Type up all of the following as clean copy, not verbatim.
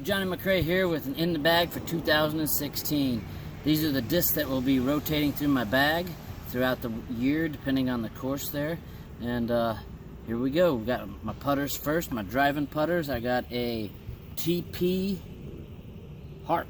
JohnE McCray here with an In the Bag for 2016. These are the discs that will be rotating through my bag throughout the year, depending on the course there. And here we go. We got my putters first, my driving putters. I got a TP Harp.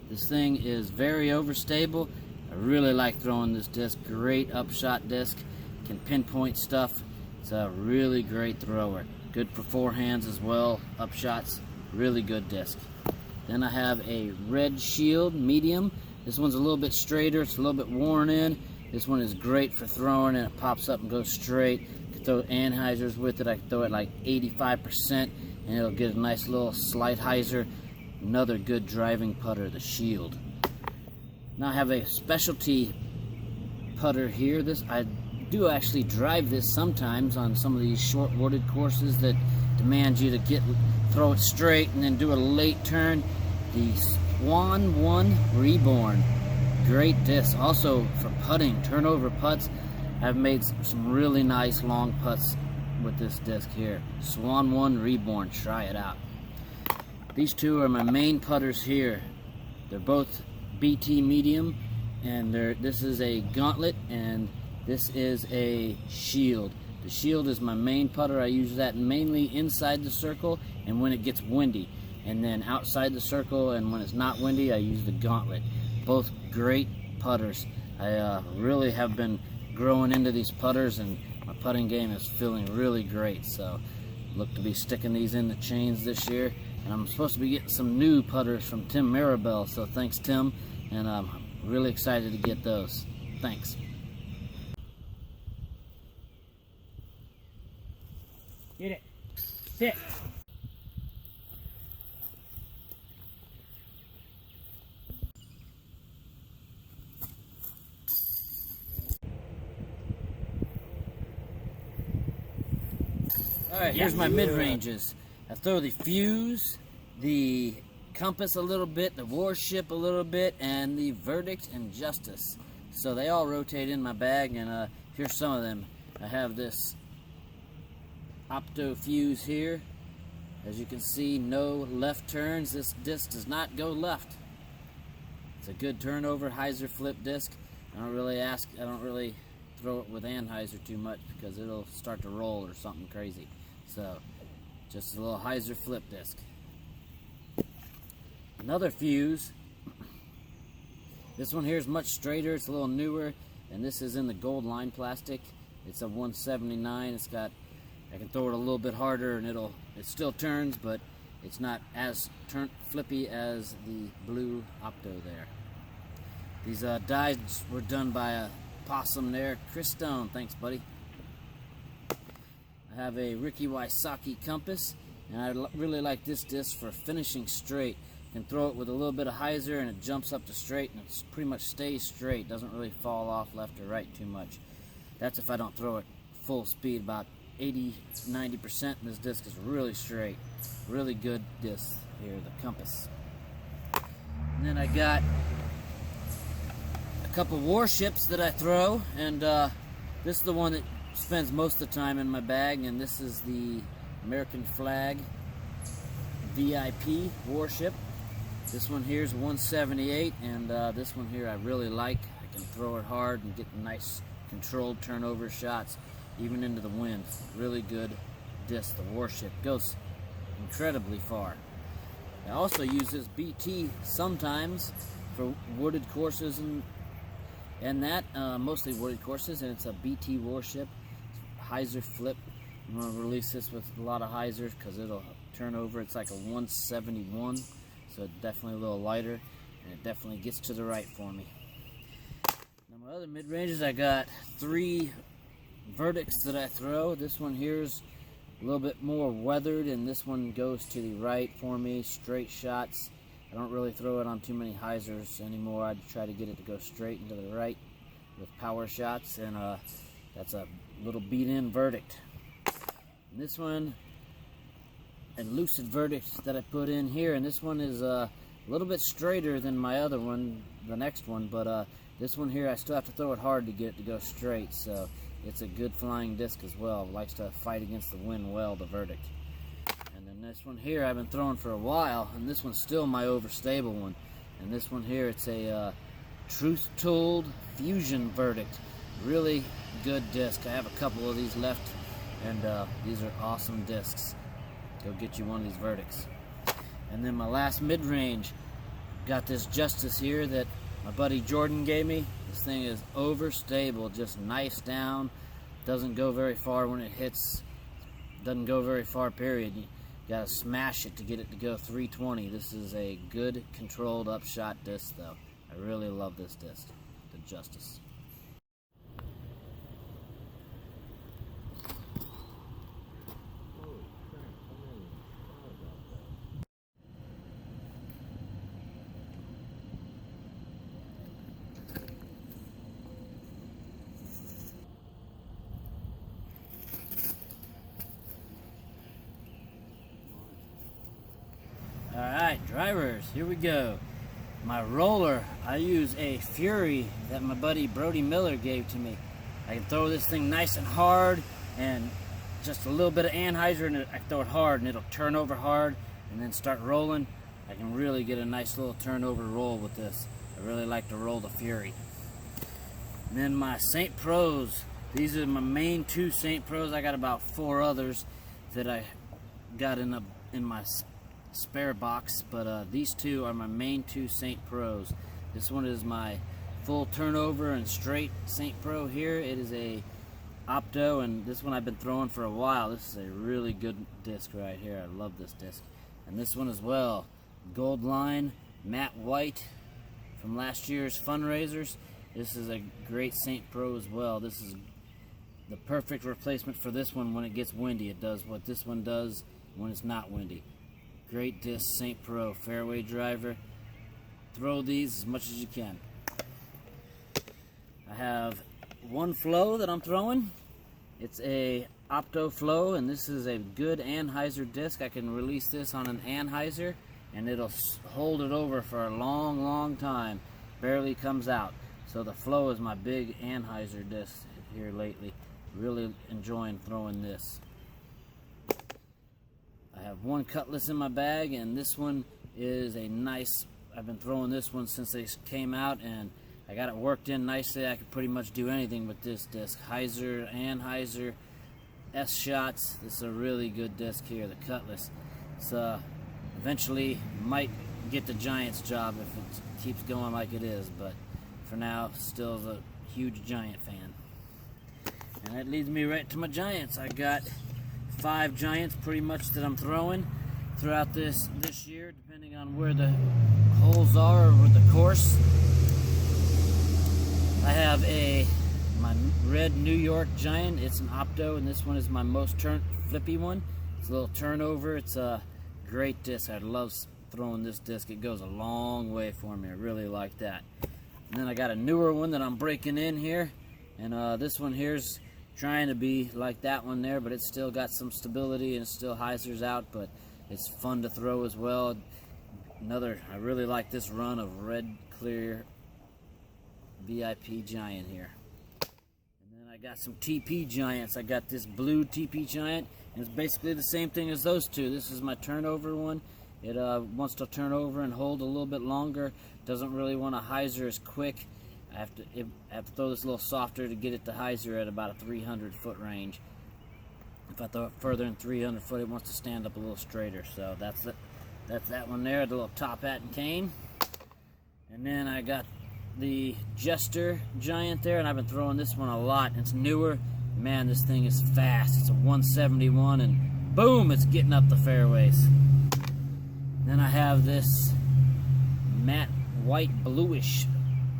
This thing is very overstable. I really like throwing this disc. Great upshot disc. Can pinpoint stuff. It's a really great thrower. Good for forehands as well. Upshots. Really good disc. Then I have a Red Shield medium. This one's a little bit straighter. It's a little bit worn in. This one is great for throwing, and it pops up and goes straight. I can throw anhydrous with it. I can throw it like 85%, and it'll get a nice little slight hyzer. Another good driving putter, the Shield. Now I have a specialty putter here. I do actually drive this sometimes on some of these short-worded courses that demand you to throw it straight and then do a late turn. The Swan 1 Reborn. Great disc. Also for putting, turnover putts. I've made some really nice long putts with this disc here. Swan 1 Reborn. Try it out. These two are my main putters here. They're both BT medium, and this is a Gauntlet and this is a Shield. The Shield is my main putter. I use that mainly inside the circle and when it gets windy. And then outside the circle and when it's not windy, I use the Gauntlet. Both great putters. I really have been growing into these putters, and my putting game is feeling really great. So look to be sticking these in the chains this year. And I'm supposed to be getting some new putters from Tim Maribel. So thanks, Tim. And I'm really excited to get those. Thanks. Get it. Sit. Alright, here's my mid-ranges. I throw the Fuse, the Compass a little bit, the Warship a little bit, and the Verdict and Justice. So they all rotate in my bag, and here's some of them. I have this Opto Fuse here. As you can see, no left turns. This disc does not go left. It's a good turnover hyzer flip disc. I don't really throw it with anhyzer too much because it'll start to roll or something crazy. So just a little hyzer flip disc. Another Fuse. This one here is much straighter. It's a little newer, and this is in the gold line plastic. It's a 179. I can throw it a little bit harder, and it still turns, but it's not as flippy as the blue Opto there. These dies were done by a possum there, Chris Stone. Thanks, buddy. I have a Ricky Wysocki compass, and I really like this disc for finishing straight. You can throw it with a little bit of hyzer, and it jumps up to straight, and it pretty much stays straight. Doesn't really fall off left or right too much. That's if I don't throw it full speed, about 80-90%, and this disc is really straight. Really good disc here, the Compass. And then I got a couple Warships that I throw, and this is the one that spends most of the time in my bag, and this is the American flag VIP Warship. This one here is 178, and this one here I really like. I can throw it hard and get nice controlled turnover shots even into the wind. Really good disc. The Warship goes incredibly far. I also use this BT sometimes for wooded courses and that mostly wooded courses, and it's a BT Warship. Hyzer flip. I'm going to release this with a lot of hyzers because it'll turn over. It's like a 171, so it's definitely a little lighter, and it definitely gets to the right for me. Now my other mid-ranges, I got 3 Verdicts that I throw. This one here's a little bit more weathered, and this one goes to the right for me, straight shots. I don't really throw it on too many hyzers anymore. I try to get it to go straight into the right with power shots, and that's a little beat-in Verdict. And this one, a Lucid Verdict that I put in here, and this one is a little bit straighter than my other one, the next one, but this one here I still have to throw it hard to get it to go straight, so it's a good flying disc as well. It likes to fight against the wind well, the Verdict. And then this one here I've been throwing for a while, and this one's still my overstable one. And this one here, it's a Truth Told Fusion Verdict. Really good disc. I have a couple of these left, and these are awesome discs. Go get you one of these Verdicts. And then my last mid-range, got this Justice here that my buddy Jordan gave me. This thing is overstable, just nice down, doesn't go very far when it hits, doesn't go very far, period. You gotta smash it to get it to go 320. This is a good controlled upshot disc though. I really love this disc, the Justice. Alright, drivers, here we go. My roller, I use a Fury that my buddy Brody Miller gave to me. I can throw this thing nice and hard, and just a little bit of anhyzer, and I throw it hard, and it'll turn over hard, and then start rolling. I can really get a nice little turnover roll with this. I really like to roll the Fury. And then my St. Pros, these are my main two St. Pros. I got about 4 others that I got in my spare box, but these two are my main 2 St. Pros. This one is my full turnover and straight St. Pro here. It is a Opto, and this one I've been throwing for a while. This is a really good disc right here. I love this disc. And this one as well, Gold Line matte white from last year's fundraisers. This is a great St. Pro as well. This is the perfect replacement for this one when it gets windy. It does what this one does when it's not windy. Great disc, St. Pro, fairway driver. Throw these as much as you can. I have one flow that I'm throwing. It's a Opto flow, and this is a good anhyzer disc. I can release this on an anhyzer, and it'll hold it over for a long time. Barely comes out. So the flow is my big anhyzer disc here lately. Really enjoying throwing this. I have one Cutlass in my bag, and this one is a nice, I've been throwing this one since they came out, and I got it worked in nicely. I could pretty much do anything with this disc. Hyzer, anhyzer, S-shots. This is a really good disc here, the Cutlass. It's eventually might get the Giants job if it keeps going like it is, but for now, still a huge Giant fan. And that leads me right to my Giants. I got 5 Giants pretty much that I'm throwing throughout this year, depending on where the holes are or the course. I have my red New York Giant. It's an Opto, and this one is my most flippy one. It's a little turnover. It's a great disc. I love throwing this disc. It goes a long way for me. I really like that. And then I got a newer one that I'm breaking in here, and this one here's trying to be like that one there, but it's still got some stability and it still hyzers out, but it's fun to throw as well. I really like this run of red clear VIP Giant here. And then I got some TP Giants. I got this blue TP Giant, and it's basically the same thing as those two. This is my turnover one. It wants to turn over and hold a little bit longer. Doesn't really want to hyzer as quick. I have to throw this a little softer to get it to hyzer at about a 300 foot range. If I throw it further than 300 foot, it wants to stand up a little straighter. So that's that one there, the little top hat and cane. And then I got the Jester Giant there, and I've been throwing this one a lot. It's newer. Man, this thing is fast. It's a 171, and boom, it's getting up the fairways. Then I have this matte white, bluish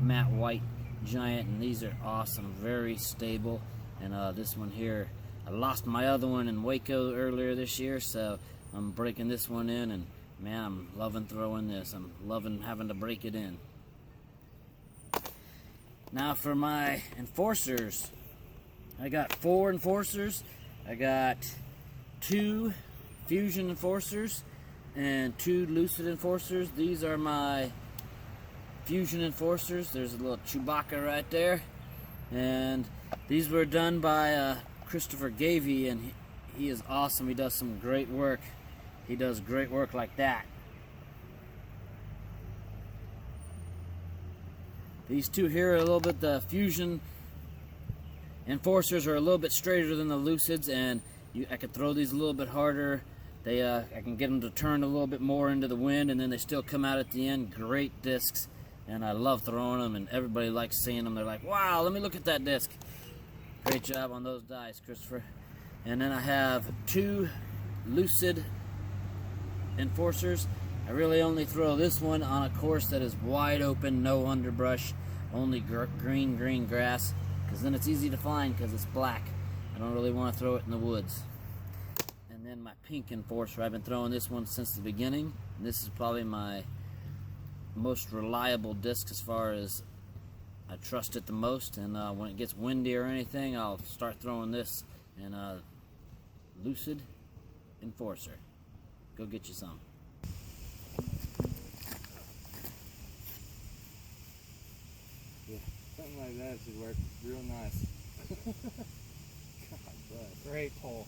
matte white Giant, and these are awesome, very stable. And this one here, I lost my other one in Waco earlier this year, so I'm breaking this one in, and man, I'm loving throwing this. I'm loving having to break it in. Now for my Enforcers, I got 4 Enforcers. I got 2 Fusion Enforcers and 2 Lucid Enforcers. These are my Fusion Enforcers. There's a little Chewbacca right there, and these were done by Christopher Gavey, and he is awesome. He does some great work he does great work like that. These two here are a little bit, the Fusion Enforcers are a little bit straighter than the Lucids, and I could throw these a little bit harder. I can get them to turn a little bit more into the wind, and then they still come out at the end. Great discs, and I love throwing them, and everybody likes seeing them. They're like, wow, let me look at that disc. Great job on those dice, Christopher. And then I have two Lucid Enforcers. I really only throw this one on a course that is wide open, no underbrush, only green grass, because then it's easy to find because it's black. I don't really want to throw it in the woods. And then my pink Enforcer, I've been throwing this one since the beginning. And this is probably my most reliable disc as far as I trust it the most. And when it gets windy or anything, I'll start throwing this. And Lucid Enforcer. Go get you some. Yeah, something like that should work real nice. God bless. Great pull.